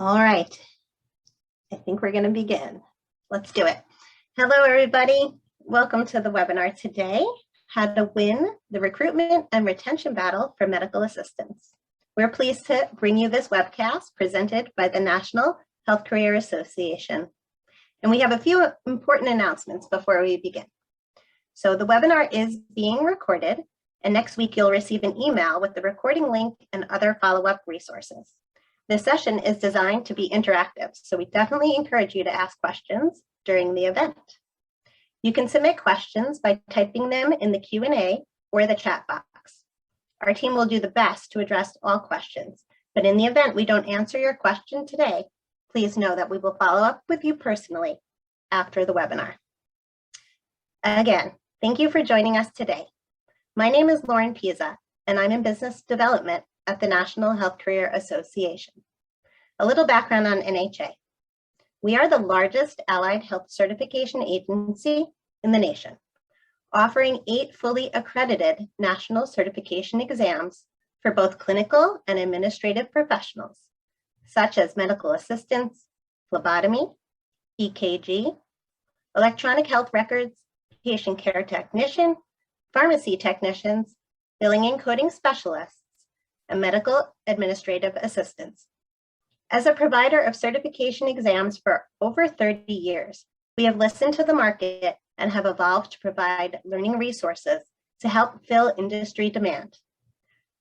All right, I think we're going to begin. Let's do it. Hello, everybody. Welcome to the webinar today, How to Win the Recruitment and Retention Battle for Medical Assistants. We're pleased to bring you this webcast presented by the National Health Career Association. And we have a few important announcements before we begin. So the webinar is being recorded, and next week you'll receive an email with the recording link and other follow-up resources. This session is designed to be interactive, so we definitely encourage you to ask questions during the event. You can submit questions by typing them in the Q&A or the chat box. Our team will do the best to address all questions, but in the event we don't answer your question today, please know that we will follow up with you personally after the webinar. Again, thank you for joining us today. My name is Lauren Pisa, and I'm in business development at the National Health Career Association. A little background on NHA. We are the largest allied health certification agency in the nation, offering 8 fully accredited national certification exams for both clinical and administrative professionals, such as medical assistants, phlebotomy, EKG, electronic health records, patient care technician, pharmacy technicians, billing and coding specialists, and medical administrative assistants. As a provider of certification exams for over 30 years, we have listened to the market and have evolved to provide learning resources to help fill industry demand.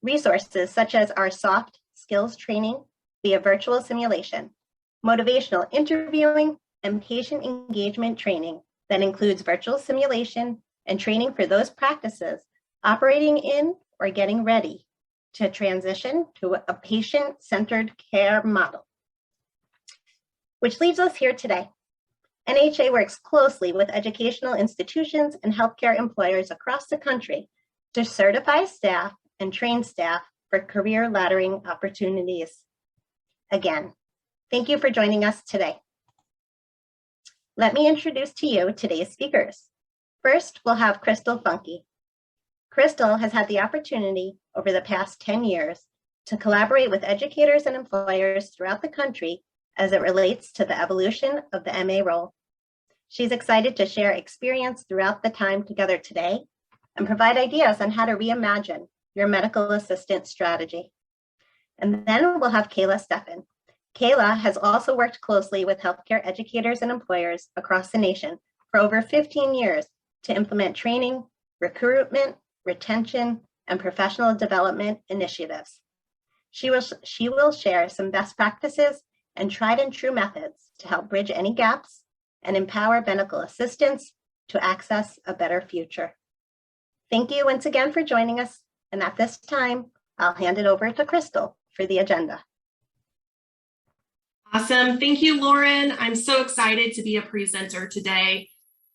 Resources such as our soft skills training via virtual simulation, motivational interviewing, and patient engagement training that includes virtual simulation and training for those practices operating in or getting ready to transition to a patient-centered care model. Which leads us here today. NHA works closely with educational institutions and healthcare employers across the country to certify staff and train staff for career laddering opportunities. Again, thank you for joining us today. Let me introduce to you today's speakers. First, we'll have Crystal Funke. Crystal has had the opportunity over the past 10 years to collaborate with educators and employers throughout the country as it relates to the evolution of the MA role. She's excited to share experience throughout the time together today and provide ideas on how to reimagine your medical assistant strategy. And then we'll have Kayla Steffen. Kayla has also worked closely with healthcare educators and employers across the nation for over 15 years to implement training, recruitment, retention, and professional development initiatives. She will share some best practices and tried and true methods to help bridge any gaps and empower medical assistants to access a better future. Thank you once again for joining us. And at this time, I'll hand it over to Crystal for the agenda. Awesome. Thank you, Lauren. I'm so excited to be a presenter today.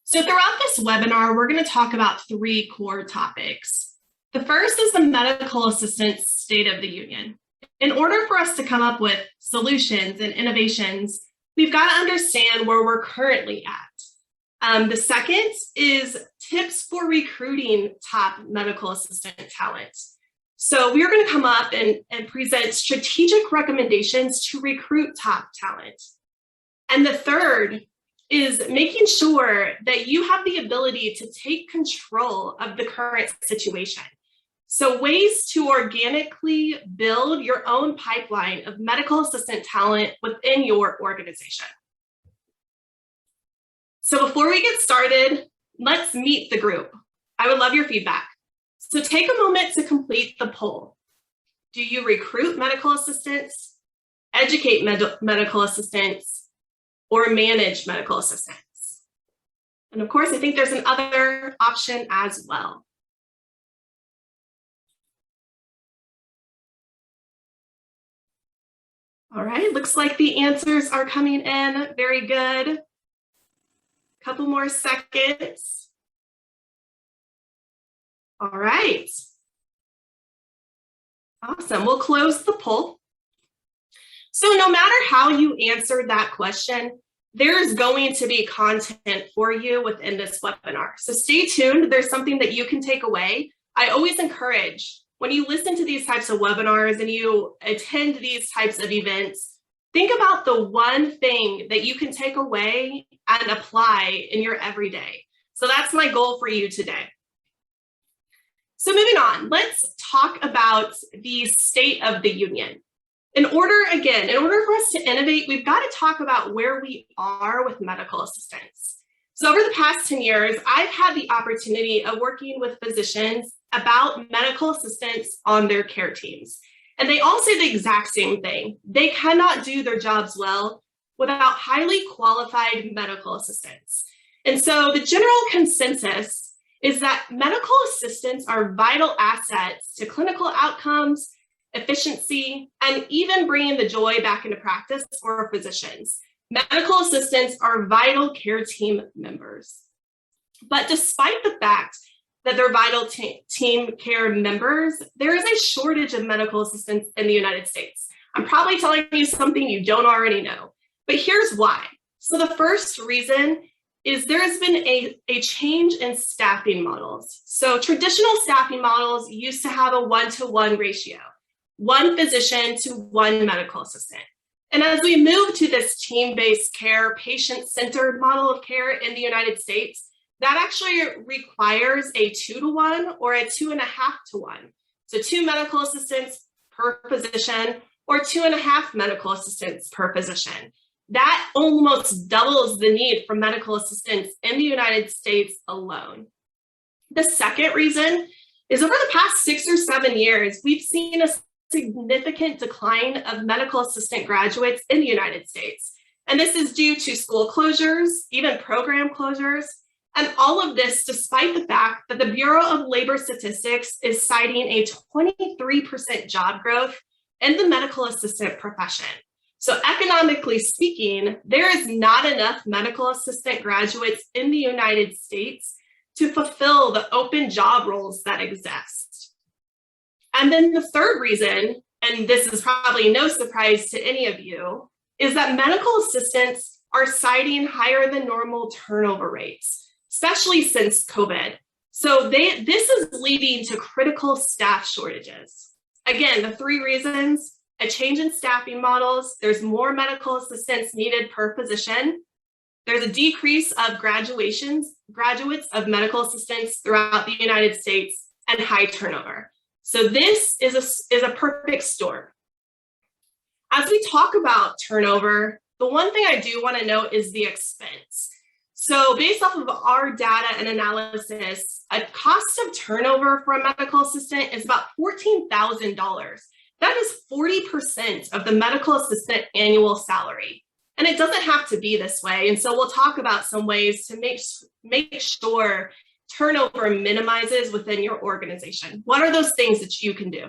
So throughout this webinar, we're going to talk about 3 core topics. The first is the medical assistant state of the union. In order for us to come up with solutions and innovations, we've got to understand where we're currently at. The second is tips for recruiting top medical assistant talent. So we are going to come up and present strategic recommendations to recruit top talent. And the third is making sure that you have the ability to take control of the current situation. So ways to organically build your own pipeline of medical assistant talent within your organization. So before we get started, let's meet the group. I would love your feedback. So take a moment to complete the poll. Do you recruit medical assistants, educate medical assistants, or manage medical assistants? And of course, I think there's another option as well. All right, looks like the answers are coming in. Very good. Couple more seconds. All right. Awesome. We'll close the poll. So no matter how you answered that question, there's going to be content for you within this webinar. So stay tuned. There's something that you can take away. I always encourage when you listen to these types of webinars and you attend these types of events, think about the one thing that you can take away and apply in your everyday. So that's my goal for you today. So moving on, let's talk about the state of the union. In order for us to innovate, we've got to talk about where we are with medical assistants. So over the past 10 years, I've had the opportunity of working with physicians about medical assistants on their care teams. And they all say the exact same thing. They cannot do their jobs well without highly qualified medical assistants. And so the general consensus is that medical assistants are vital assets to clinical outcomes, efficiency, and even bringing the joy back into practice for physicians. Medical assistants are vital care team members. But despite the fact that they're vital team care members, there is a shortage of medical assistants in the United States. I'm probably telling you something you don't already know, but here's why. So the first reason is there has been a change in staffing models. So traditional staffing models used to have a 1-to-1 ratio, one physician to one medical assistant. And as we move to this team-based care, patient-centered model of care in the United States, that actually requires a 2-to-1 or a 2.5-to-1. So 2 medical assistants per physician or 2.5 medical assistants per physician. That almost doubles the need for medical assistants in the United States alone. The second reason is over the past 6 or 7 years, we've seen a significant decline of medical assistant graduates in the United States. And this is due to school closures, even program closures, and all of this despite the fact that the Bureau of Labor Statistics is citing a 23% job growth in the medical assistant profession. So economically speaking, there is not enough medical assistant graduates in the United States to fulfill the open job roles that exist. And then the third reason, and this is probably no surprise to any of you, is that medical assistants are citing higher than normal turnover rates, especially since COVID. So this is leading to critical staff shortages. Again, the 3 reasons: a change in staffing models, there's more medical assistants needed per position, there's a decrease of graduates of medical assistants throughout the United States, and high turnover. So this is a perfect storm. As we talk about turnover, the one thing I do want to note is the expense. So based off of our data and analysis, a cost of turnover for a medical assistant is about $14,000. That is 40% of the medical assistant annual salary. And it doesn't have to be this way. And so we'll talk about some ways to make sure turnover minimizes within your organization. What are those things that you can do?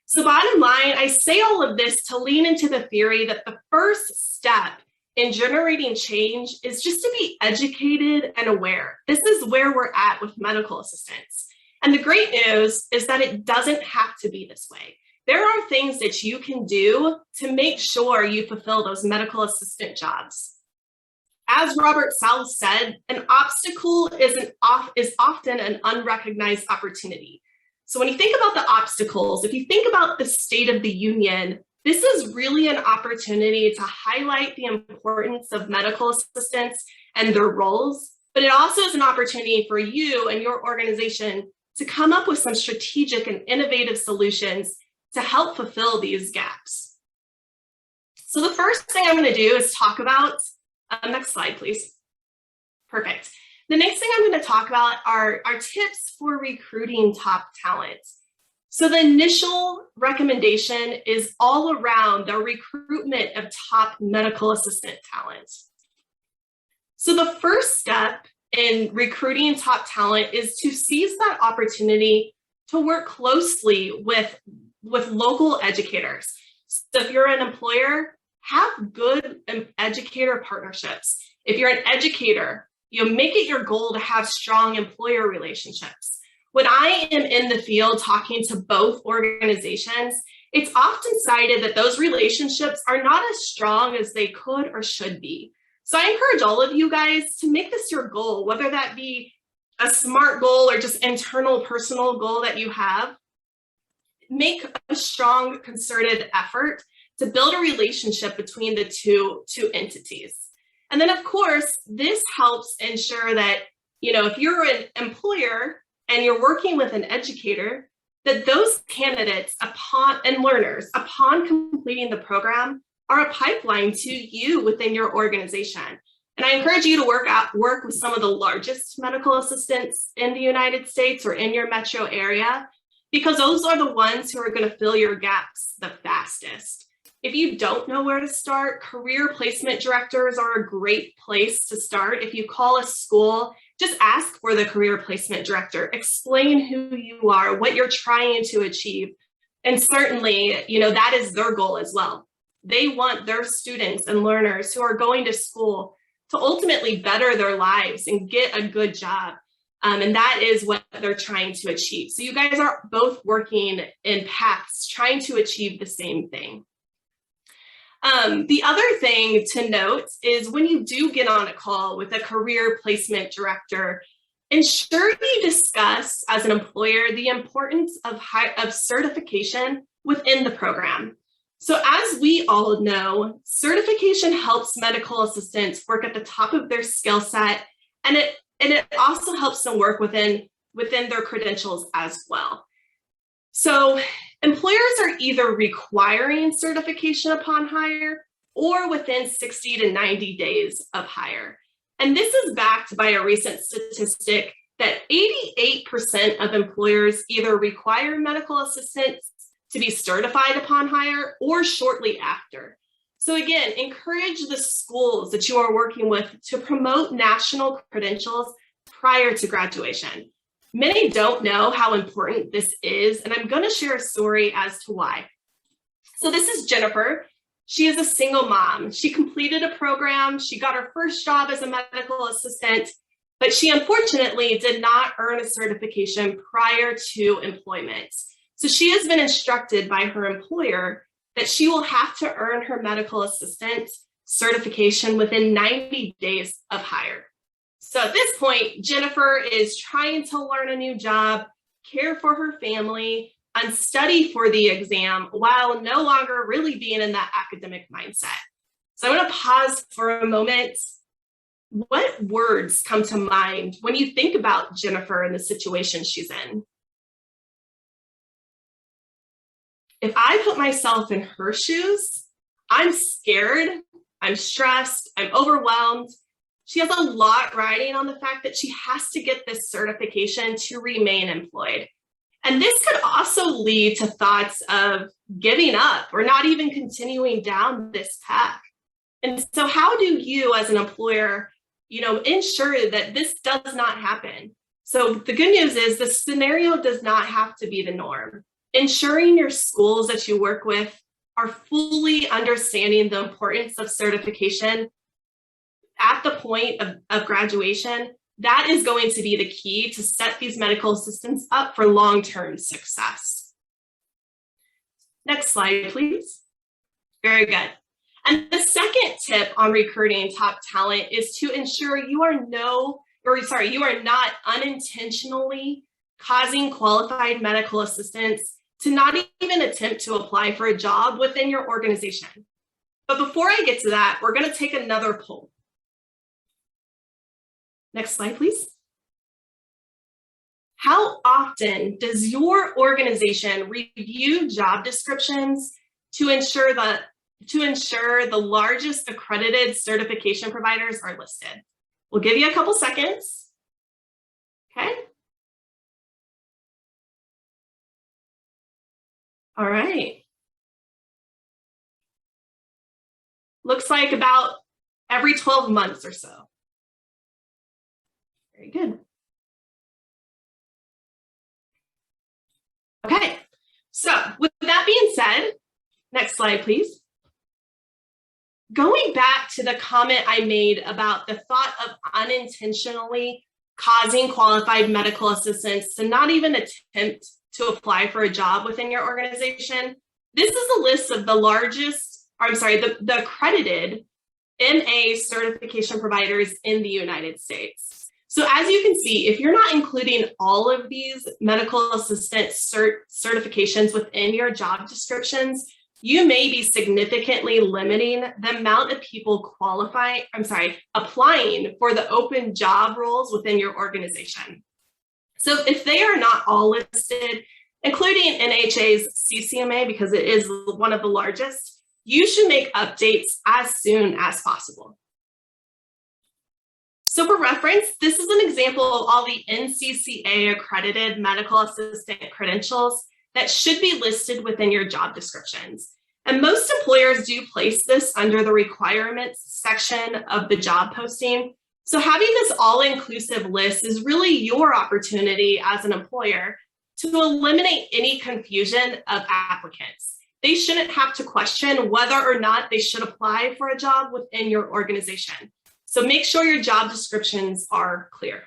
So bottom line, I say all of this to lean into the theory that the first step in generating change is just to be educated and aware. This is where we're at with medical assistants. And the great news is that it doesn't have to be this way. There are things that you can do to make sure you fulfill those medical assistant jobs. As Robert South said, an obstacle is often an unrecognized opportunity. So when you think about the obstacles, if you think about the state of the union, this is really an opportunity to highlight the importance of medical assistants and their roles, but it also is an opportunity for you and your organization to come up with some strategic and innovative solutions to help fulfill these gaps. So the first thing I'm going to do is talk about, next slide, please. Perfect. The next thing I'm going to talk about are tips for recruiting top talent. So the initial recommendation is all around the recruitment of top medical assistant talent. So the first step in recruiting top talent is to seize that opportunity to work closely with local educators. So if you're an employer, have good educator partnerships. If you're an educator, make it your goal to have strong employer relationships. When I am in the field talking to both organizations, it's often cited that those relationships are not as strong as they could or should be. So I encourage all of you guys to make this your goal, whether that be a SMART goal or just internal personal goal that you have. Make a strong concerted effort to build a relationship between the two entities. And then, of course, this helps ensure that, if you're an employer and you're working with an educator, that those candidates and learners, upon completing the program, are a pipeline to you within your organization. And I encourage you to work with some of the largest medical assistants in the United States or in your metro area, because those are the ones who are going to fill your gaps the fastest. If you don't know where to start, career placement directors are a great place to start. If you call a school, just ask for the career placement director, explain who you are, what you're trying to achieve. And certainly, that is their goal as well. They want their students and learners who are going to school to ultimately better their lives and get a good job. And that is what they're trying to achieve. So you guys are both working in paths trying to achieve the same thing. The other thing to note is when you do get on a call with a career placement director, ensure you discuss as an employer the importance of certification within the program. So as we all know, certification helps medical assistants work at the top of their skill set, and it also helps them work within their credentials as well. So employers are either requiring certification upon hire or within 60 to 90 days of hire. And this is backed by a recent statistic that 88% of employers either require medical assistants to be certified upon hire or shortly after. So again, encourage the schools that you are working with to promote national credentials prior to graduation. Many don't know how important this is, and I'm going to share a story as to why. So this is Jennifer. She is a single mom. She completed a program. She got her first job as a medical assistant, but she unfortunately did not earn a certification prior to employment. So she has been instructed by her employer that she will have to earn her medical assistant certification within 90 days of hire. So at this point, Jennifer is trying to learn a new job, care for her family, and study for the exam while no longer really being in that academic mindset. So I'm going to pause for a moment. What words come to mind when you think about Jennifer and the situation she's in? If I put myself in her shoes, I'm scared, I'm stressed, I'm overwhelmed. She has a lot riding on the fact that she has to get this certification to remain employed. And this could also lead to thoughts of giving up or not even continuing down this path. And so how do you as an employer, ensure that this does not happen? So the good news is the scenario does not have to be the norm. Ensuring your schools that you work with are fully understanding the importance of certification at the point of graduation, that is going to be the key to set these medical assistants up for long-term success. Next slide, please. Very good. And the second tip on recruiting top talent is to ensure you are not unintentionally causing qualified medical assistants to not even attempt to apply for a job within your organization. But before I get to that, we're going to take another poll. Next slide, please. How often does your organization review job descriptions to ensure the largest accredited certification providers are listed? We'll give you a couple seconds. Okay. All right. Looks like about every 12 months or so. Very good. Okay, so with that being said, next slide, please. Going back to the comment I made about the thought of unintentionally causing qualified medical assistants to not even attempt to apply for a job within your organization, this is a list of the accredited MA certification providers in the United States. So as you can see, if you're not including all of these medical assistant certifications within your job descriptions, you may be significantly limiting the amount of people applying for the open job roles within your organization. So if they are not all listed, including NHA's CCMA, because it is one of the largest, you should make updates as soon as possible. So for reference, this is an example of all the NCCA accredited medical assistant credentials that should be listed within your job descriptions. And most employers do place this under the requirements section of the job posting. So having this all-inclusive list is really your opportunity as an employer to eliminate any confusion of applicants. They shouldn't have to question whether or not they should apply for a job within your organization. So make sure your job descriptions are clear.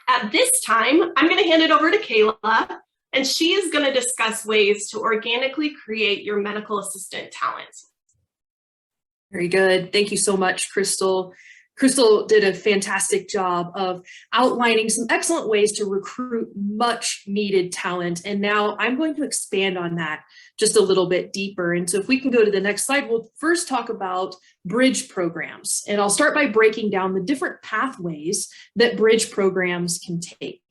At this time, I'm going to hand it over to Kayla, and she is going to discuss ways to organically create your medical assistant talent. Very good. Thank you so much, Crystal. Crystal did a fantastic job of outlining some excellent ways to recruit much needed talent. And now I'm going to expand on that just a little bit deeper. And so if we can go to the next slide, we'll first talk about bridge programs. And I'll start by breaking down the different pathways that bridge programs can take.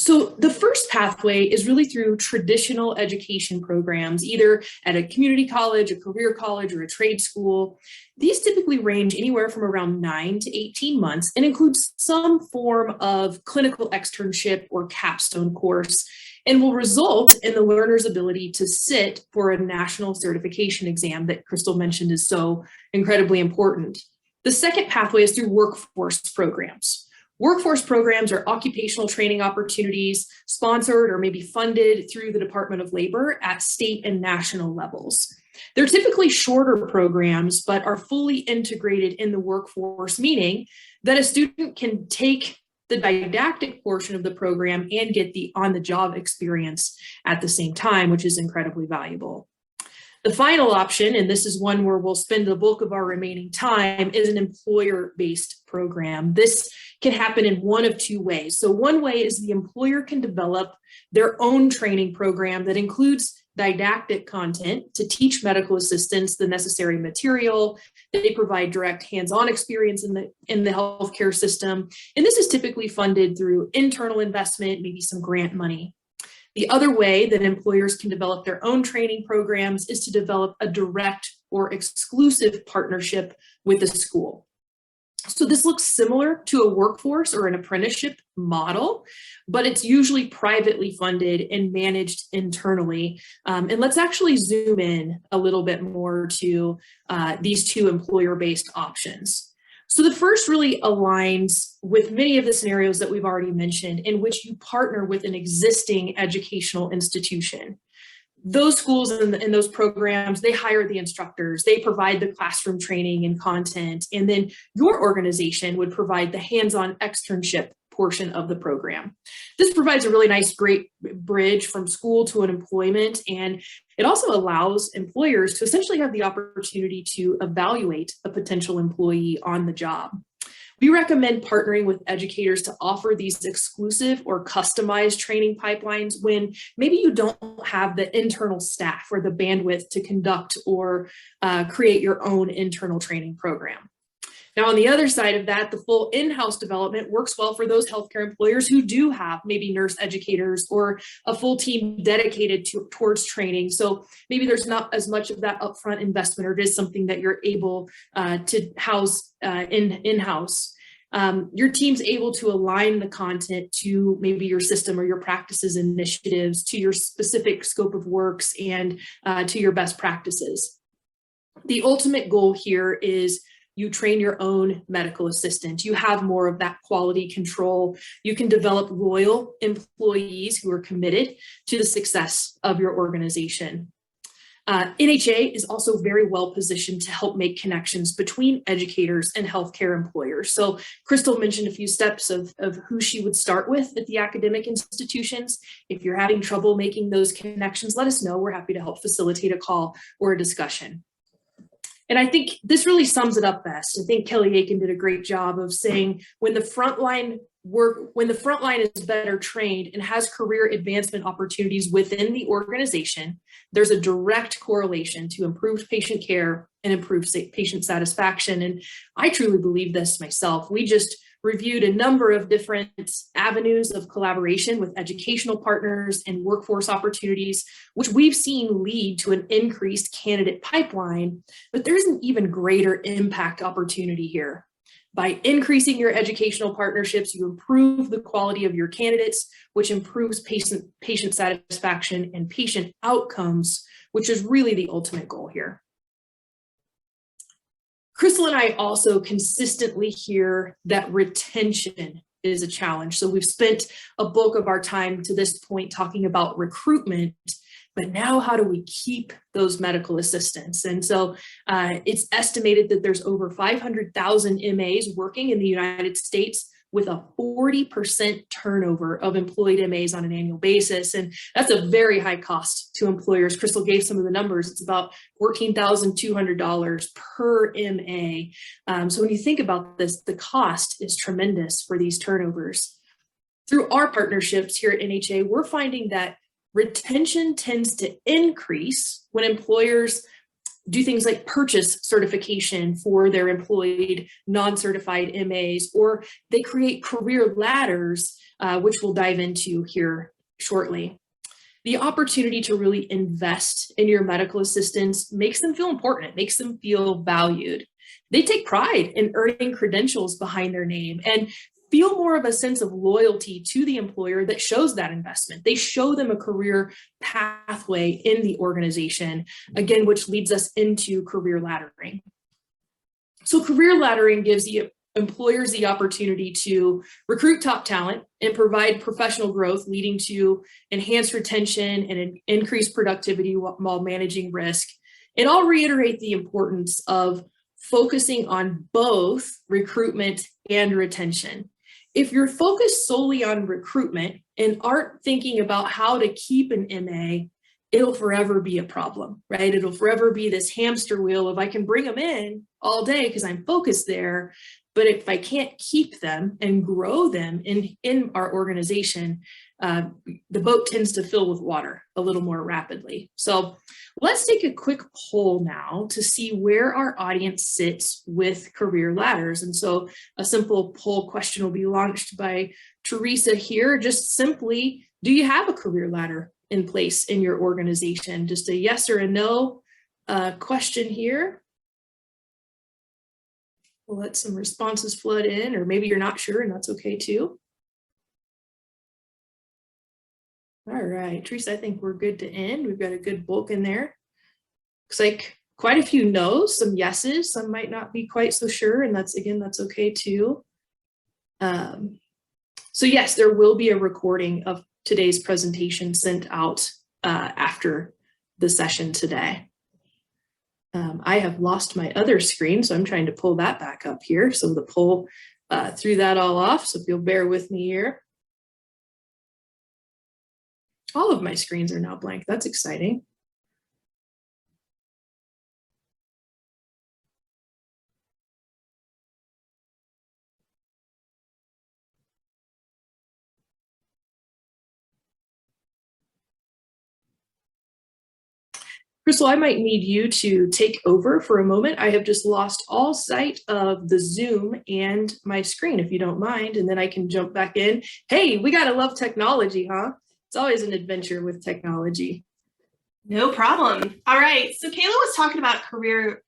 So the first pathway is really through traditional education programs, either at a community college, a career college, or a trade school. These typically range anywhere from around 9 to 18 months and includes some form of clinical externship or capstone course, and will result in the learner's ability to sit for a national certification exam that Crystal mentioned is so incredibly important. The second pathway is through workforce programs. Workforce programs are occupational training opportunities sponsored or maybe funded through the Department of Labor at state and national levels. They're typically shorter programs, but are fully integrated in the workforce, meaning that a student can take the didactic portion of the program and get the on-the-job experience at the same time, which is incredibly valuable. The final option, and this is one where we'll spend the bulk of our remaining time, is an employer-based program. This can happen in one of two ways. So one way is the employer can develop their own training program that includes didactic content to teach medical assistants the necessary material. They provide direct hands-on experience in the healthcare system. And this is typically funded through internal investment, maybe some grant money. The other way that employers can develop their own training programs is to develop a direct or exclusive partnership with a school. So this looks similar to a workforce or an apprenticeship model, but it's usually privately funded and managed internally. And let's actually zoom in a little bit more to these two employer-based options. So the first really aligns with many of the scenarios that we've already mentioned, in which you partner with an existing educational institution. Those schools and those programs, they hire the instructors, they provide the classroom training and content, and then your organization would provide the hands-on externship portion of the program. This provides a really nice, great bridge from school to an employment, and it also allows employers to essentially have the opportunity to evaluate a potential employee on the job. We recommend partnering with educators to offer these exclusive or customized training pipelines when maybe you don't have the internal staff or the bandwidth to conduct or create your own internal training program. Now, on the other side of that, the full in-house development works well for those healthcare employers who do have maybe nurse educators or a full team dedicated towards training. So maybe there's not as much of that upfront investment, or it is something that you're able to house in-house. Your team's able to align the content to maybe your system or your practices initiatives, to your specific scope of works, and to your best practices. The ultimate goal here is you train your own medical assistant. You have more of that quality control. You can develop loyal employees who are committed to the success of your organization. NHA is also very well positioned to help make connections between educators and healthcare employers. So Crystal mentioned a few steps of who she would start with at the academic institutions. If you're having trouble making those connections, let us know. We're happy to help facilitate a call or a discussion. And I think this really sums it up best. I think Kelly Aiken did a great job of saying when the frontline when the frontline is better trained and has career advancement opportunities within the organization, there's a direct correlation to improved patient care and improved patient satisfaction. And I truly believe this myself. We just reviewed a number of different avenues of collaboration with educational partners and workforce opportunities, which we've seen lead to an increased candidate pipeline, but there's an even greater impact opportunity here. By increasing your educational partnerships, you improve the quality of your candidates, which improves patient satisfaction and patient outcomes, which is really the ultimate goal here. Crystal and I also consistently hear that retention is a challenge. So we've spent a bulk of our time to this point talking about recruitment, but now how do we keep those medical assistants? And so it's estimated that there's over 500,000 MAs working in the United States with a 40% turnover of employed MAs on an annual basis. And that's a very high cost to employers. Crystal gave some of the numbers. It's about $14,200 per MA. So when you think about this, the cost is tremendous for these turnovers. Through our partnerships here at NHA, we're finding that retention tends to increase when employers do things like purchase certification for their employed non-certified MAs, or they create career ladders, which we'll dive into here shortly. The opportunity to really invest in your medical assistants makes them feel important. It makes them feel valued. They take pride in earning credentials behind their name and feel more of a sense of loyalty to the employer that shows that investment. They show them a career pathway in the organization, again, which leads us into career laddering. So career laddering gives the employers the opportunity to recruit top talent and provide professional growth, leading to enhanced retention and increased productivity while managing risk. And I'll reiterate the importance of focusing on both recruitment and retention. If you're focused solely on recruitment and aren't thinking about how to keep an MA, it'll forever be a problem, right? It'll forever be this hamster wheel of I can bring them in all day because I'm focused there, but if I can't keep them and grow them in our organization, the boat tends to fill with water a little more rapidly. So let's take a quick poll now to see where our audience sits with career ladders. And so a simple poll question will be launched by Teresa here. Just simply, do you have a career ladder in place in your organization? Just a yes or a no question here. We'll let some responses flood in, or maybe you're not sure, and that's okay too. All right, Teresa, I think we're good to end. We've got a good bulk in there. Looks like quite a few no's, some yeses, some might not be quite so sure, and that's okay too. So yes, there will be a recording of today's presentation sent out after the session today. I have lost my other screen, so I'm trying to pull that back up here. So the poll threw that all off, so if you'll bear with me here. All of my screens are now blank. That's exciting. Crystal, I might need you to take over for a moment. I have just lost all sight of the Zoom and my screen, if you don't mind, and then I can jump back in. Hey, we gotta love technology, huh? It's always an adventure with technology. No problem. All right, so Kayla was talking about career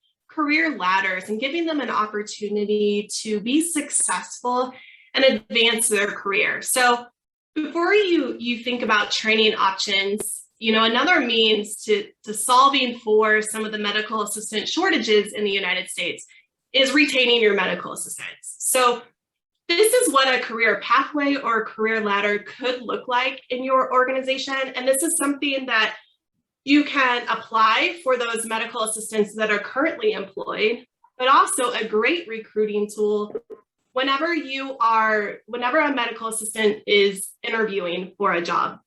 ladders and giving them an opportunity to be successful and advance their career. So before you think about training options, you know, another means to solving for some of the medical assistant shortages in the United States is retaining your medical assistants. So this is what a career pathway or a career ladder could look like in your organization. And this is something that you can apply for those medical assistants that are currently employed, but also a great recruiting tool whenever a medical assistant is interviewing for a job.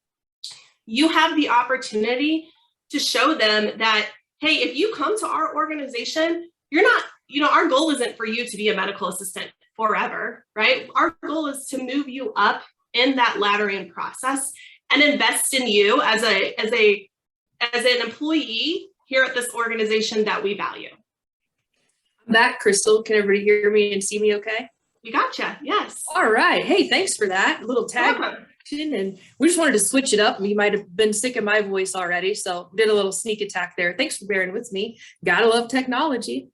You have the opportunity to show them that, hey, if you come to our organization, you're not, our goal isn't for you to be a medical assistant. forever, right? Our goal is to move you up in that laddering process and invest in you as an employee here at this organization that we value. I'm back, Crystal. Can everybody hear me and see me okay? We gotcha. Yes. All right. Hey, thanks for that little tag. And we just wanted to switch it up. You might have been sick of my voice already, so did a little sneak attack there. Thanks for bearing with me. Gotta love technology.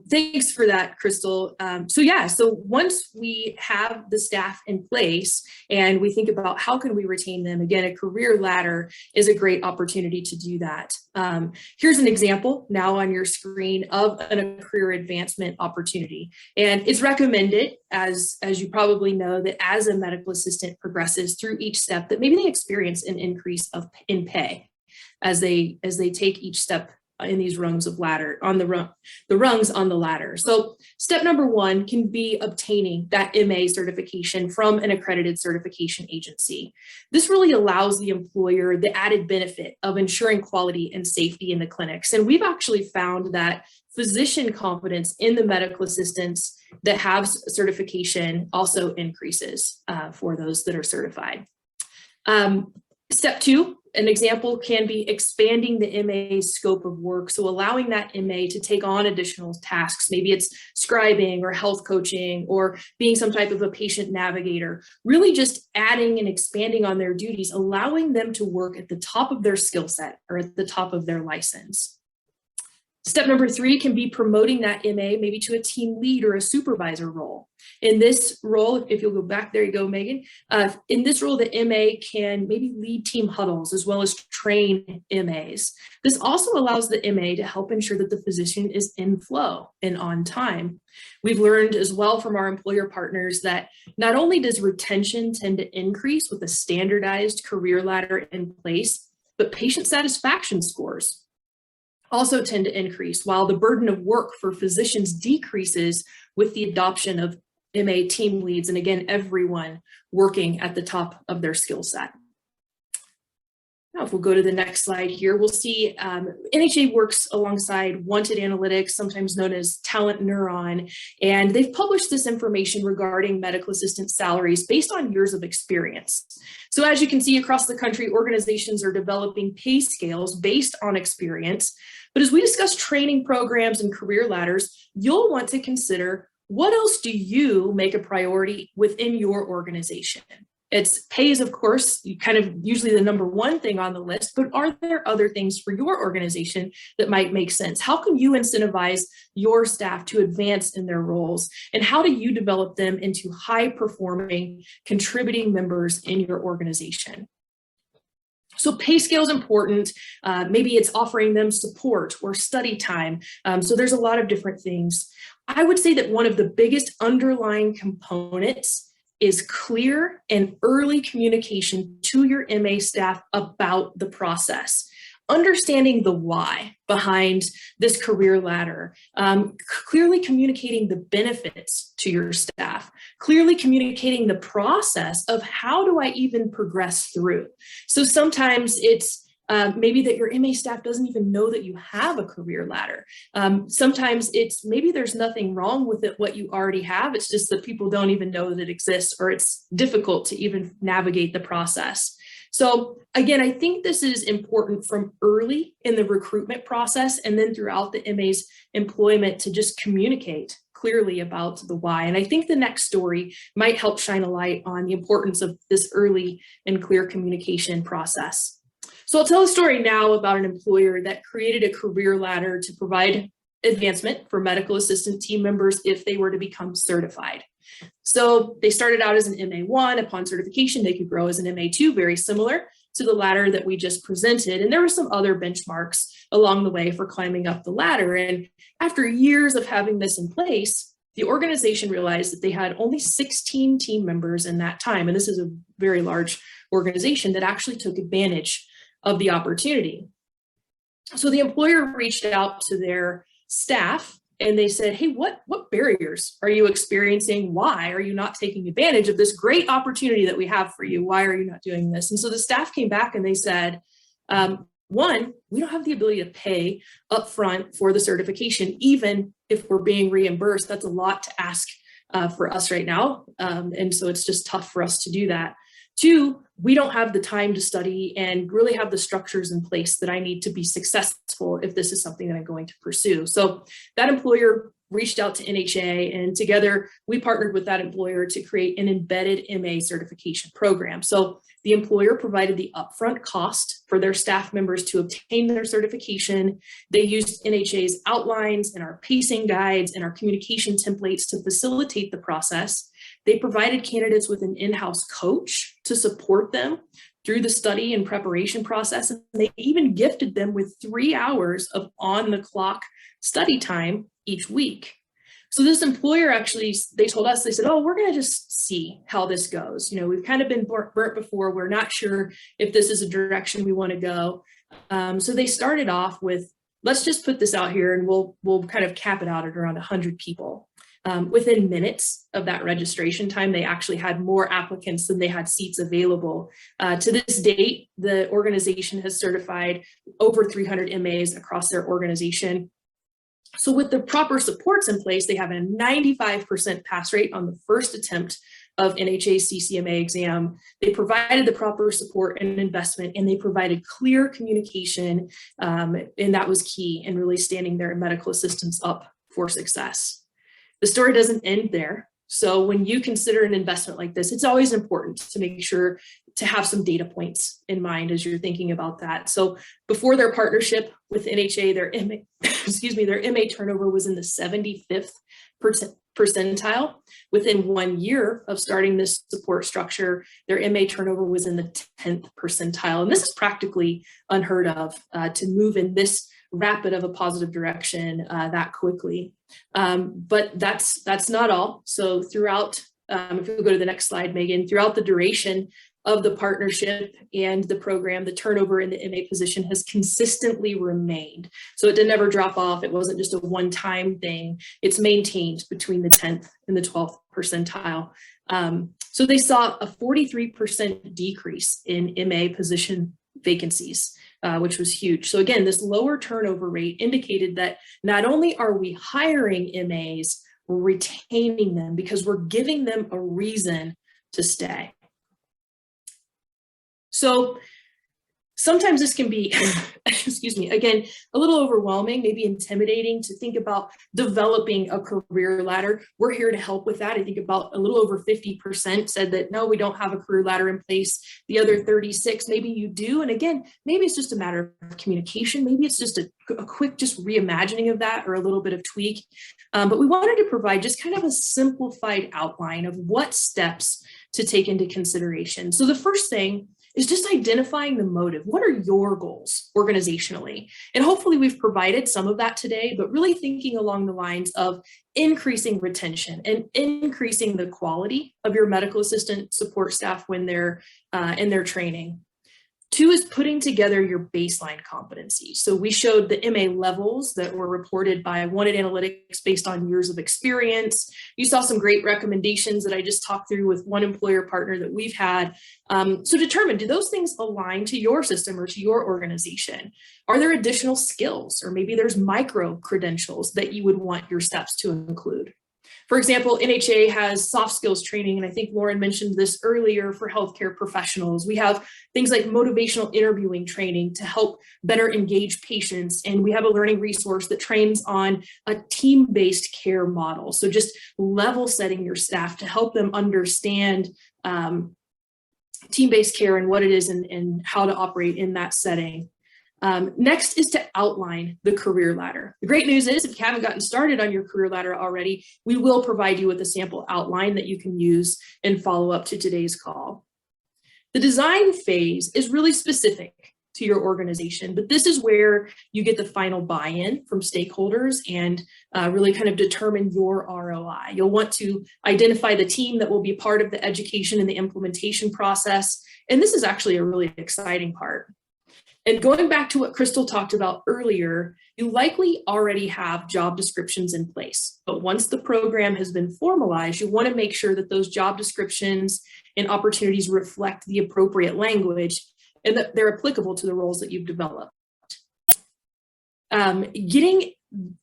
Thanks for that, Crystal. So once we have the staff in place and we think about how can we retain them, again, a career ladder is a great opportunity to do that. Here's an example now on your screen of a career advancement opportunity. And it's recommended, as you probably know, that as a medical assistant progresses through each step, that maybe they experience an increase in pay as they take each step in these rungs of ladder on the rungs on the ladder. So step number one can be obtaining that MA certification from an accredited certification agency. This really allows the employer the added benefit of ensuring quality and safety in the clinics. And we've actually found that physician confidence in the medical assistants that have certification also increases for those that are certified. Step two, an example can be expanding the MA's scope of work. So allowing that MA to take on additional tasks. Maybe it's scribing or health coaching or being some type of a patient navigator, really just adding and expanding on their duties, allowing them to work at the top of their skill set or at the top of their license. Step number three can be promoting that MA maybe to a team lead or a supervisor role. In this role, if you'll go back, there you go, Megan. In this role, the MA can maybe lead team huddles as well as train MAs. This also allows the MA to help ensure that the physician is in flow and on time. We've learned as well from our employer partners that not only does retention tend to increase with a standardized career ladder in place, but patient satisfaction scores also tend to increase, while the burden of work for physicians decreases with the adoption of MA team leads, and again, everyone working at the top of their skill set. Now, if we'll go to the next slide here, we'll see NHA works alongside Wanted Analytics, sometimes known as Talent Neuron, and they've published this information regarding medical assistant salaries based on years of experience. So as you can see across the country, organizations are developing pay scales based on experience. But as we discuss training programs and career ladders, you'll want to consider what else do you make a priority within your organization? It's pay is, of course, kind of usually the number one thing on the list, but are there other things for your organization that might make sense? How can you incentivize your staff to advance in their roles? And how do you develop them into high-performing, contributing members in your organization? So pay scale is important. Maybe it's offering them support or study time. So there's a lot of different things. I would say that one of the biggest underlying components is clear and early communication to your MA staff about the process. Understanding the why behind this career ladder, clearly communicating the benefits to your staff, clearly communicating the process of how do I even progress through. So sometimes it's maybe that your MA staff doesn't even know that you have a career ladder. Sometimes it's maybe there's nothing wrong with it, what you already have. It's just that people don't even know that it exists, or it's difficult to even navigate the process. So again, I think this is important from early in the recruitment process and then throughout the MA's employment to just communicate clearly about the why. And I think the next story might help shine a light on the importance of this early and clear communication process. So I'll tell a story now about an employer that created a career ladder to provide advancement for medical assistant team members if they were to become certified. So they started out as an MA1. Upon certification, they could grow as an MA2, very similar to the ladder that we just presented. And there were some other benchmarks along the way for climbing up the ladder. And after years of having this in place, the organization realized that they had only 16 team members in that time. And this is a very large organization that actually took advantage of the opportunity. So the employer reached out to their staff and they said, hey, what barriers are you experiencing? Why are you not taking advantage of this great opportunity that we have for you? Why are you not doing this? And so the staff came back and they said, one, we don't have the ability to pay upfront for the certification, even if we're being reimbursed. That's a lot to ask for us right now. And so it's just tough for us to do that. Two, we don't have the time to study and really have the structures in place that I need to be successful if this is something that I'm going to pursue. So that employer reached out to NHA, and together we partnered with that employer to create an embedded MA certification program. So the employer provided the upfront cost for their staff members to obtain their certification. They used NHA's outlines and our pacing guides and our communication templates to facilitate the process. They provided candidates with an in-house coach to support them through the study and preparation process. And they even gifted them with 3 hours of on-the-clock study time each week. So this employer actually, they told us, they said, oh, we're going to just see how this goes. You know, we've kind of been burnt before. We're not sure if this is a direction we want to go. So they started off with, let's just put this out here and we'll kind of cap it out at around 100 people. Within minutes of that registration time, they actually had more applicants than they had seats available. To this date, the organization has certified over 300 MAs across their organization. So with the proper supports in place, they have a 95% pass rate on the first attempt of NHA's CCMA exam. They provided the proper support and investment, and they provided clear communication, and that was key in really standing their medical assistants up for success. The story doesn't end there. So when you consider an investment like this, it's always important to make sure to have some data points in mind as you're thinking about that. So before their partnership with NHA, their MA turnover was in the 75th percentile. Within 1 year of starting this support structure, their MA turnover was in the 10th percentile. And this is practically unheard of to move in this rapid of a positive direction that quickly. But that's not all. So throughout, if we go to the next slide, Megan, throughout the duration of the partnership and the program, the turnover in the MA position has consistently remained. So it didn't ever drop off. It wasn't just a one-time thing. It's maintained between the 10th and the 12th percentile. So they saw a 43% decrease in MA position vacancies, which was huge. So again, this lower turnover rate indicated that not only are we hiring MAs, we're retaining them because we're giving them a reason to stay. So sometimes this can be, excuse me, again, a little overwhelming, maybe intimidating to think about developing a career ladder. We're here to help with that. I think about a little over 50% said that, no, we don't have a career ladder in place. The other 36, maybe you do. And again, maybe it's just a matter of communication. Maybe it's just a quick just reimagining of that or a little bit of tweak. But we wanted to provide just kind of a simplified outline of what steps to take into consideration. So the first thing is just identifying the motive. What are your goals organizationally? And hopefully we've provided some of that today, but really thinking along the lines of increasing retention and increasing the quality of your medical assistant support staff when they're in their training. Two is putting together your baseline competencies. So we showed the MA levels that were reported by Wanted Analytics based on years of experience. You saw some great recommendations that I just talked through with one employer partner that we've had. So determine, do those things align to your system or to your organization? Are there additional skills, or maybe there's micro credentials that you would want your steps to include? For example, NHA has soft skills training, and I think Lauren mentioned this earlier for healthcare professionals. We have things like motivational interviewing training to help better engage patients, and we have a learning resource that trains on a team-based care model. So just level setting your staff to help them understand team-based care and what it is and how to operate in that setting. Next is to outline the career ladder. The great news is if you haven't gotten started on your career ladder already, we will provide you with a sample outline that you can use and follow up to today's call. The design phase is really specific to your organization, but this is where you get the final buy-in from stakeholders and really kind of determine your ROI. You'll want to identify the team that will be part of the education and the implementation process. And this is actually a really exciting part. And going back to what Crystal talked about earlier, you likely already have job descriptions in place. But once the program has been formalized, you want to make sure that those job descriptions and opportunities reflect the appropriate language and that they're applicable to the roles that you've developed. Getting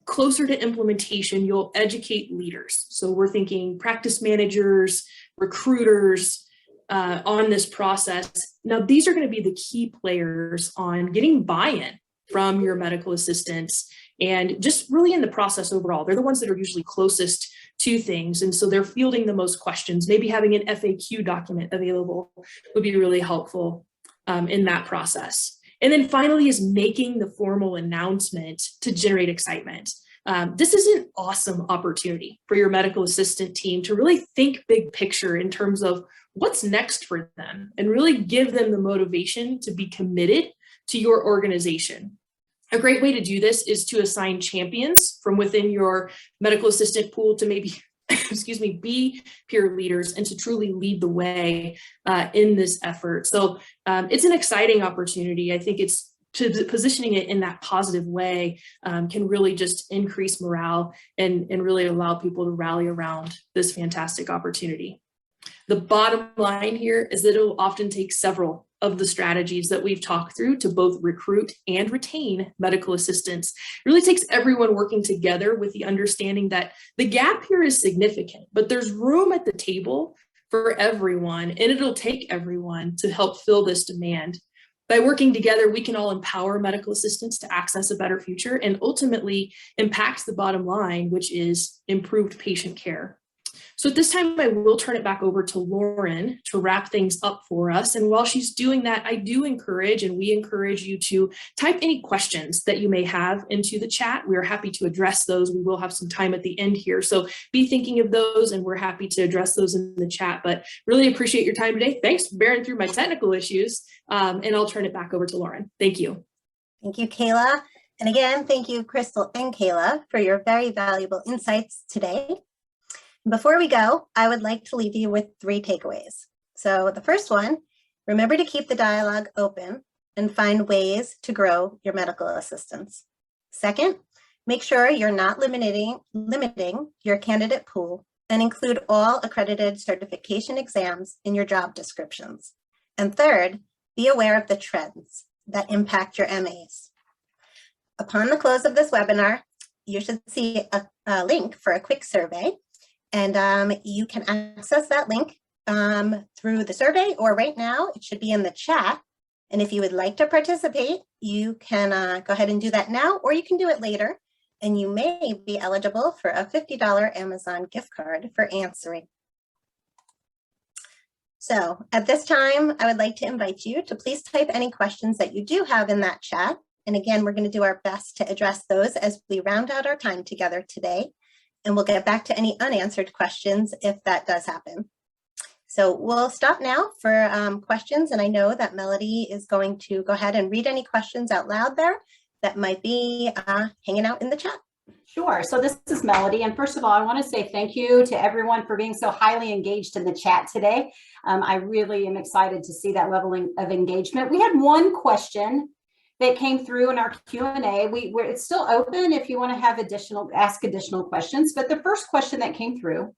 closer to implementation, you'll educate leaders. So we're thinking practice managers, recruiters on this process. Now, these are going to be the key players on getting buy-in from your medical assistants and just really in the process overall. They're the ones that are usually closest to things. And so they're fielding the most questions. Maybe having an FAQ document available would be really helpful in that process. And then finally is making the formal announcement to generate excitement. This is an awesome opportunity for your medical assistant team to really think big picture in terms of what's next for them and really give them the motivation to be committed to your organization. A great way to do this is to assign champions from within your medical assistant pool to maybe, excuse me, be peer leaders and to truly lead the way in this effort. So it's an exciting opportunity. I think it's positioning it in that positive way can really just increase morale and really allow people to rally around this fantastic opportunity. The bottom line here is that it will often take several of the strategies that we've talked through to both recruit and retain medical assistants. It really takes everyone working together with the understanding that the gap here is significant, but there's room at the table for everyone, and it'll take everyone to help fill this demand. By working together, we can all empower medical assistants to access a better future and ultimately impact the bottom line, which is improved patient care. So at this time, I will turn it back over to Lauren to wrap things up for us. And while she's doing that, I do encourage, and we encourage you to type any questions that you may have into the chat. We are happy to address those. We will have some time at the end here. So be thinking of those, and we're happy to address those in the chat. But really appreciate your time today. Thanks for bearing through my technical issues. And I'll turn it back over to Lauren. Thank you. Thank you, Kayla. And again, thank you, Crystal and Kayla, for your very valuable insights today. Before we go, I would like to leave you with 3 takeaways. So the first one, remember to keep the dialogue open and find ways to grow your medical assistants. Second, make sure you're not limiting your candidate pool and include all accredited certification exams in your job descriptions. And third, be aware of the trends that impact your MAs. Upon the close of this webinar, you should see a link for a quick survey. And you can access that link through the survey, or right now it should be in the chat. And if you would like to participate, you can go ahead and do that now, or you can do it later. And you may be eligible for a $50 Amazon gift card for answering. So at this time, I would like to invite you to please type any questions that you do have in that chat. And again, we're going to do our best to address those as we round out our time together today. And we'll get back to any unanswered questions if that does happen. So we'll stop now for questions. And I know that Melody is going to go ahead and read any questions out loud there that might be hanging out in the chat. Sure. So this is Melody. And first of all, I want to say thank you to everyone for being so highly engaged in the chat today. I really am excited to see that level of engagement. We had one question that came through in our Q&A. It's still open if you want to have ask additional questions. But the first question that came through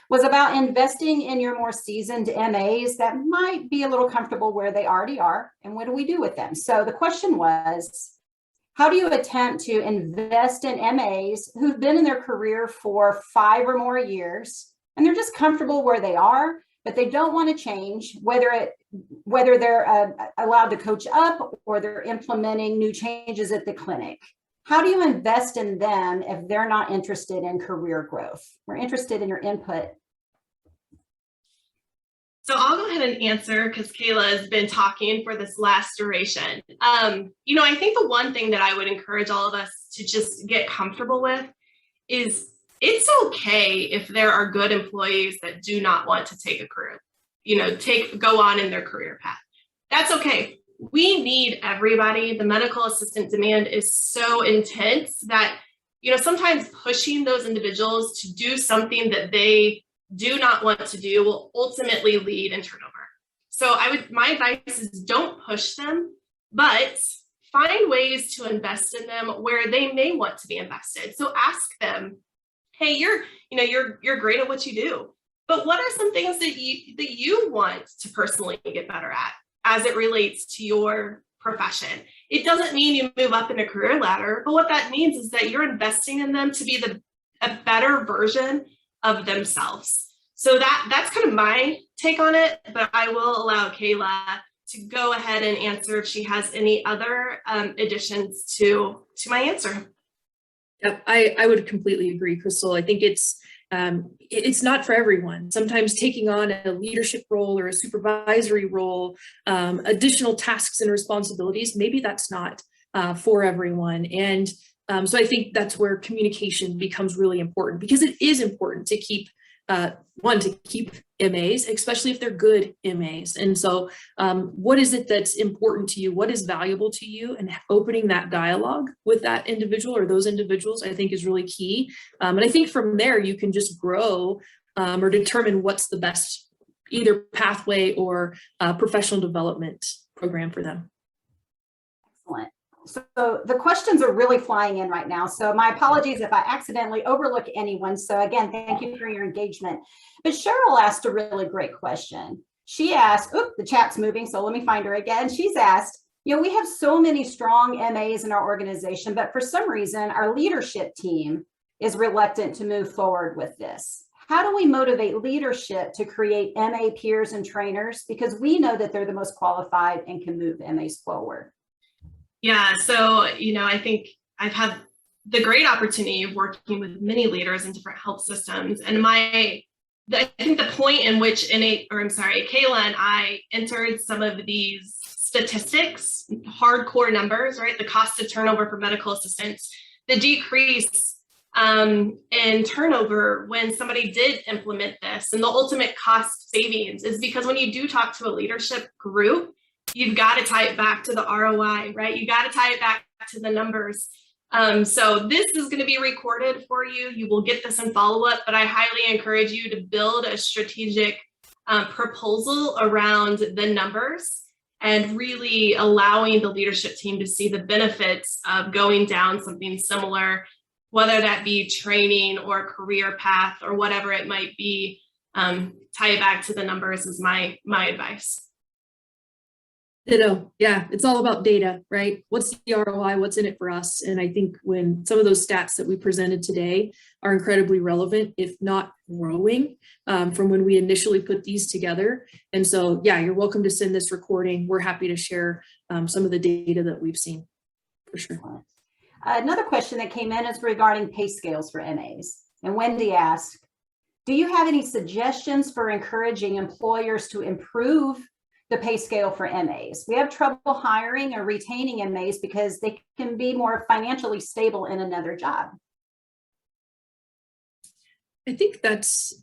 was about investing in your more seasoned MAs that might be a little comfortable where they already are, and what do we do with them? So the question was, how do you attempt to invest in MAs who've been in their career for 5 or more years, and they're just comfortable where they are, but they don't want to change, whether they're allowed to coach up or they're implementing new changes at the clinic? How do you invest in them if they're not interested in career growth? We're interested in your input. So I'll go ahead and answer because Kayla has been talking for this last duration. I think the one thing that I would encourage all of us to just get comfortable with is it's okay if there are good employees that do not want to take a career, go on in their career path. That's okay. We need everybody. The medical assistant demand is so intense that, sometimes pushing those individuals to do something that they do not want to do will ultimately lead in turnover. So my advice is don't push them, but find ways to invest in them where they may want to be invested. So ask them, hey, you're great at what you do, but what are some things that you want to personally get better at as it relates to your profession. It doesn't mean you move up in a career ladder, but what that means is that you're investing in them to be a better version of themselves. So that's kind of my take on it, but I will allow Kayla to go ahead and answer if she has any other additions to my answer. Yep, I would completely agree, Crystal. I think it's not for everyone. Sometimes taking on a leadership role or a supervisory role, additional tasks and responsibilities, maybe that's not for everyone. And so I think that's where communication becomes really important, because it is important to keep MAs, especially if they're good MAs. And so what is it that's important to you? What is valuable to you? And opening that dialogue with that individual or those individuals, I think, is really key. And I think from there, you can just grow or determine what's the best either pathway or professional development program for them. Excellent. So the questions are really flying in right now. So my apologies if I accidentally overlook anyone. So again, thank you for your engagement. But Cheryl asked a really great question. She asked, the chat's moving, so let me find her again. She's asked, we have so many strong MAs in our organization, but for some reason, our leadership team is reluctant to move forward with this. How do we motivate leadership to create MA peers and trainers? Because we know that they're the most qualified and can move MAs forward. Yeah, so, I think I've had the great opportunity of working with many leaders in different health systems. And I think the point in which Kayla and I entered some of these statistics, hardcore numbers, right? The cost of turnover for medical assistants, the decrease in turnover when somebody did implement this, and the ultimate cost savings is because when you do talk to a leadership group, you've got to tie it back to the ROI, right? You got to tie it back to the numbers. So this is going to be recorded for you. You will get this in follow-up, but I highly encourage you to build a strategic proposal around the numbers and really allowing the leadership team to see the benefits of going down something similar, whether that be training or career path or whatever it might be. Tie it back to the numbers is my advice. Ditto. Yeah, it's all about data, right? What's the ROI? What's in it for us? And I think when some of those stats that we presented today are incredibly relevant, if not growing, from when we initially put these together. And so, yeah, you're welcome to send this recording. We're happy to share some of the data that we've seen, for sure. Another question that came in is regarding pay scales for MAs. And Wendy asked, do you have any suggestions for encouraging employers to improve the pay scale for MAs? We have trouble hiring or retaining MAs because they can be more financially stable in another job. I think there's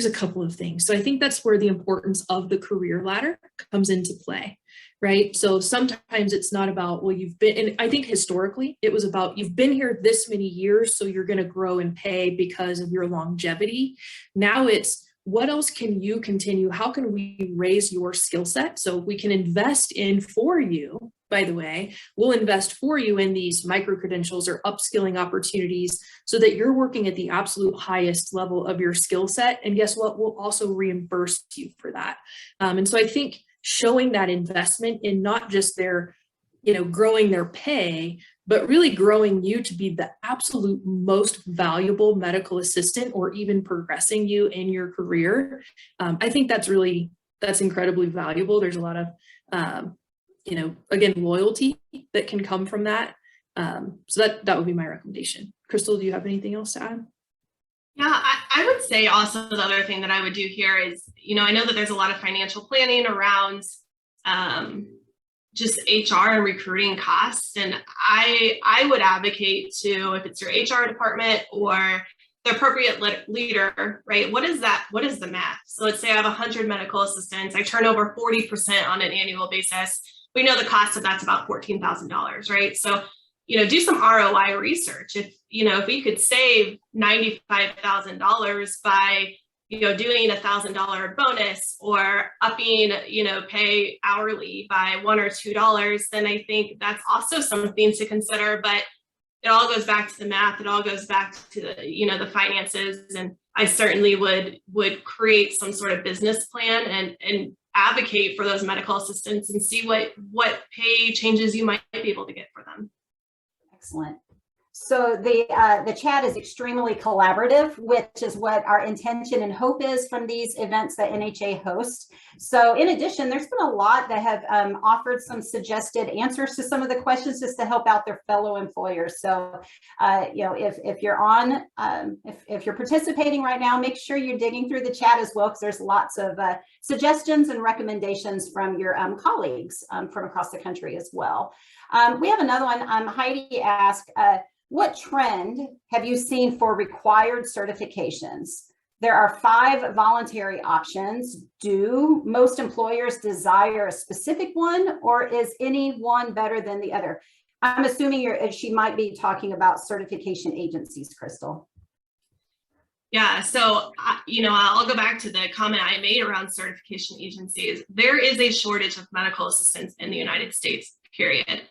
a couple of things. So I think that's where the importance of the career ladder comes into play, right? So sometimes it's not about, well, you've been, and I think historically it was about, you've been here this many years, so you're going to grow in pay because of your longevity. Now it's, what else can you continue? How can we raise your skill set? So we can invest in for you, by the way, we'll invest for you in these micro-credentials or upskilling opportunities so that you're working at the absolute highest level of your skill set. And guess what? We'll also reimburse you for that. And so I think showing that investment in not just their, growing their pay, but really growing you to be the absolute most valuable medical assistant or even progressing you in your career. I think that's incredibly valuable. There's a lot of, again, loyalty that can come from that. So that would be my recommendation. Crystal, do you have anything else to add? Yeah, I would say also the other thing that I would do here is, I know that there's a lot of financial planning around just HR and recruiting costs. And I would advocate to, if it's your HR department or the appropriate leader, right? What is that? What is the math? So let's say I have 100 medical assistants. I turn over 40% on an annual basis. We know the cost of that's about $14,000, right? So, do some ROI research. If we could save $95,000 by doing $1,000 bonus or upping, pay hourly by $1 or $2, then I think that's also something to consider. But it all goes back to the math. It all goes back to the, the finances. And I certainly would create some sort of business plan and advocate for those medical assistants and see what pay changes you might be able to get for them. Excellent. So the chat is extremely collaborative, which is what our intention and hope is from these events that NHA hosts. So in addition, there's been a lot that have offered some suggested answers to some of the questions just to help out their fellow employers. So, you know, if you're on, if you're participating right now, make sure you're digging through the chat as well, because there's lots of suggestions and recommendations from your colleagues from across the country as well. We have another one. Heidi asked, what trend have you seen for required certifications? There are 5 voluntary options. Do most employers desire a specific one, or is any one better than the other? I'm assuming she might be talking about certification agencies, Crystal. Yeah, so, you know, I'll go back to the comment I made around certification agencies. There is a shortage of medical assistants in the United States, period.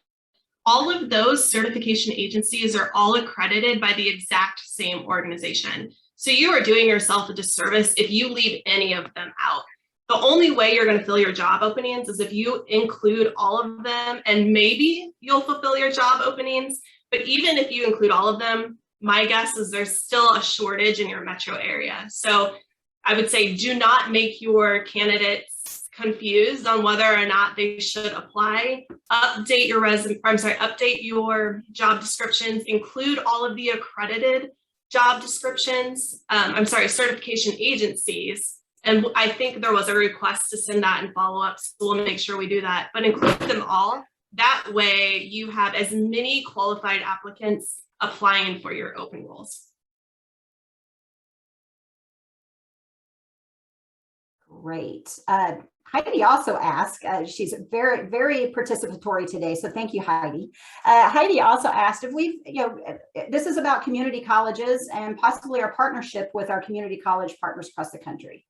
All of those certification agencies are all accredited by the exact same organization. So you are doing yourself a disservice if you leave any of them out. The only way you're going to fill your job openings is if you include all of them, and maybe you'll fulfill your job openings. But even if you include all of them, my guess is there's still a shortage in your metro area. So I would say do not make your candidates confused on whether or not they should apply. Update your update your job descriptions, include all of the accredited job descriptions, certification agencies. And I think there was a request to send that in follow-up, so we'll make sure we do that, but include them all. That way you have as many qualified applicants applying for your open roles. Great. Heidi also asked, she's very, very participatory today, so thank you, Heidi. Heidi also asked if we've, you know, this is about community colleges and possibly our partnership with our community college partners across the country.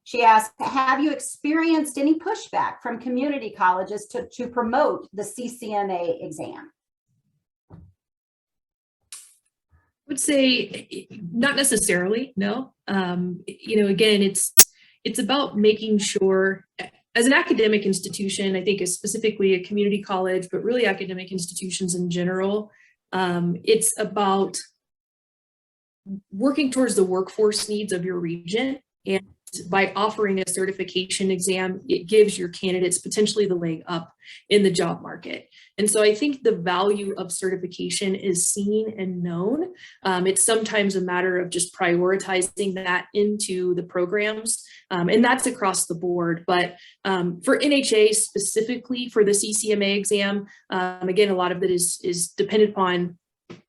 She asked, have you experienced any pushback from community colleges to promote the CCMA exam? I would say not necessarily, no. You know, again, it's about making sure, as an academic institution, I think specifically a community college, but really academic institutions in general, it's about working towards the workforce needs of your region. And by offering a certification exam, it gives your candidates potentially the leg up in the job market. And so I think the value of certification is seen and known. It's sometimes a matter of just prioritizing that into the programs. And that's across the board. But for NHA specifically for the CCMA exam, again, a lot of it is dependent upon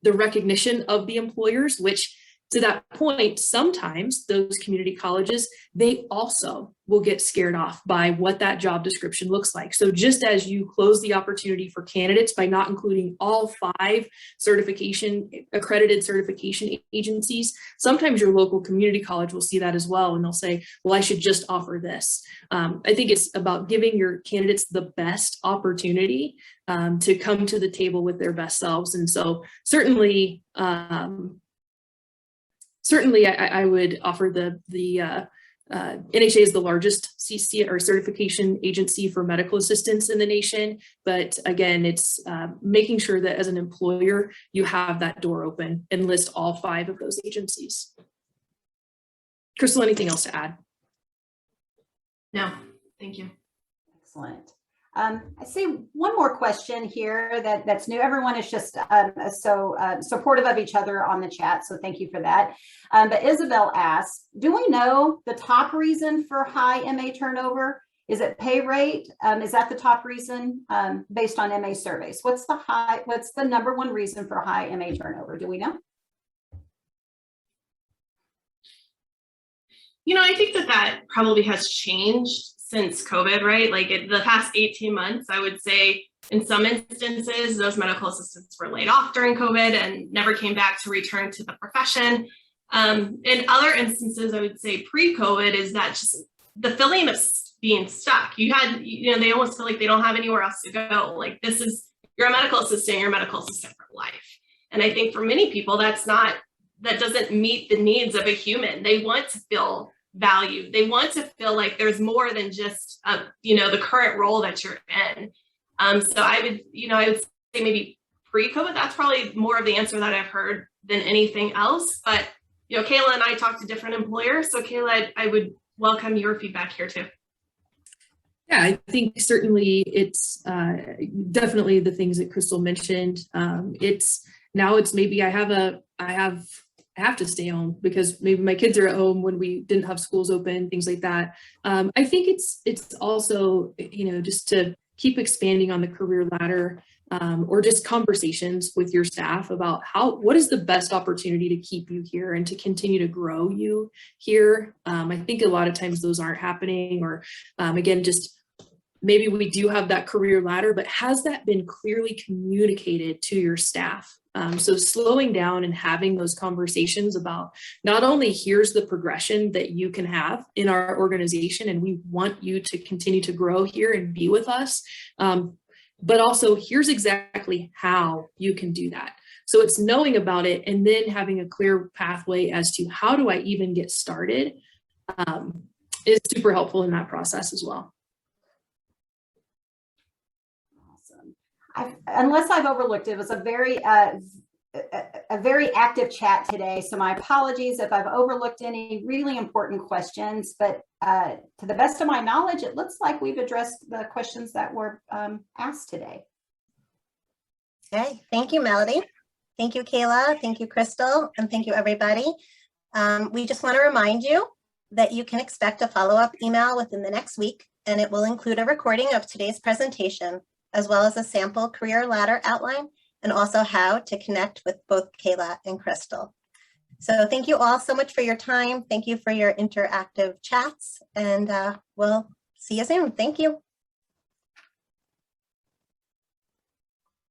the recognition of the employers, which to that point, sometimes those community colleges, they also will get scared off by what that job description looks like. So just as you close the opportunity for candidates by not including all 5 accredited certification agencies, sometimes your local community college will see that as well. And they'll say, well, I should just offer this. I think it's about giving your candidates the best opportunity to come to the table with their best selves. And so certainly, I would offer the NHA is the largest CC or certification agency for medical assistants in the nation. But again, it's making sure that as an employer, you have that door open and list all 5 of those agencies. Crystal, anything else to add? No, thank you. Excellent. I see one more question here that's new. Everyone is just so supportive of each other on the chat, so thank you for that. But Isabel asks, do we know the top reason for high MA turnover? Is it pay rate? Is that the top reason based on MA surveys? What's the #1 reason for high MA turnover? Do we know? You know, I think that probably has changed since COVID, right? Like in the past 18 months, I would say in some instances, those medical assistants were laid off during COVID and never came back to return to the profession. In other instances, I would say pre-COVID is that just the feeling of being stuck. They almost feel like they don't have anywhere else to go. Like you're a medical assistant, you're a medical assistant for life. And I think for many people, that doesn't meet the needs of a human. They want to feel valued. They want to feel like there's more than just, the current role that you're in. So I would say maybe pre-COVID, that's probably more of the answer that I've heard than anything else. But, Kayla and I talk to different employers. So Kayla, I would welcome your feedback here too. Yeah, I think certainly it's definitely the things that Crystal mentioned. It's maybe I have to stay home because maybe my kids are at home when we didn't have schools open, things like that. I think it's also, just to keep expanding on the career ladder, or just conversations with your staff about what is the best opportunity to keep you here and to continue to grow you here. I think a lot of times those aren't happening, or again, just maybe we do have that career ladder, but has that been clearly communicated to your staff? So slowing down and having those conversations about not only here's the progression that you can have in our organization, and we want you to continue to grow here and be with us, but also here's exactly how you can do that. So it's knowing about it and then having a clear pathway as to how do I even get started is super helpful in that process as well. Unless I've overlooked it, was a very active chat today. So my apologies if I've overlooked any really important questions, but to the best of my knowledge, it looks like we've addressed the questions that were asked today. Okay, thank you, Melody. Thank you, Kayla. Thank you, Crystal. And thank you, everybody. We just want to remind you that you can expect a follow-up email within the next week, and it will include a recording of today's presentation, as well as a sample career ladder outline, and also how to connect with both Kayla and Crystal. So thank you all so much for your time. Thank you for your interactive chats, and we'll see you soon. Thank you.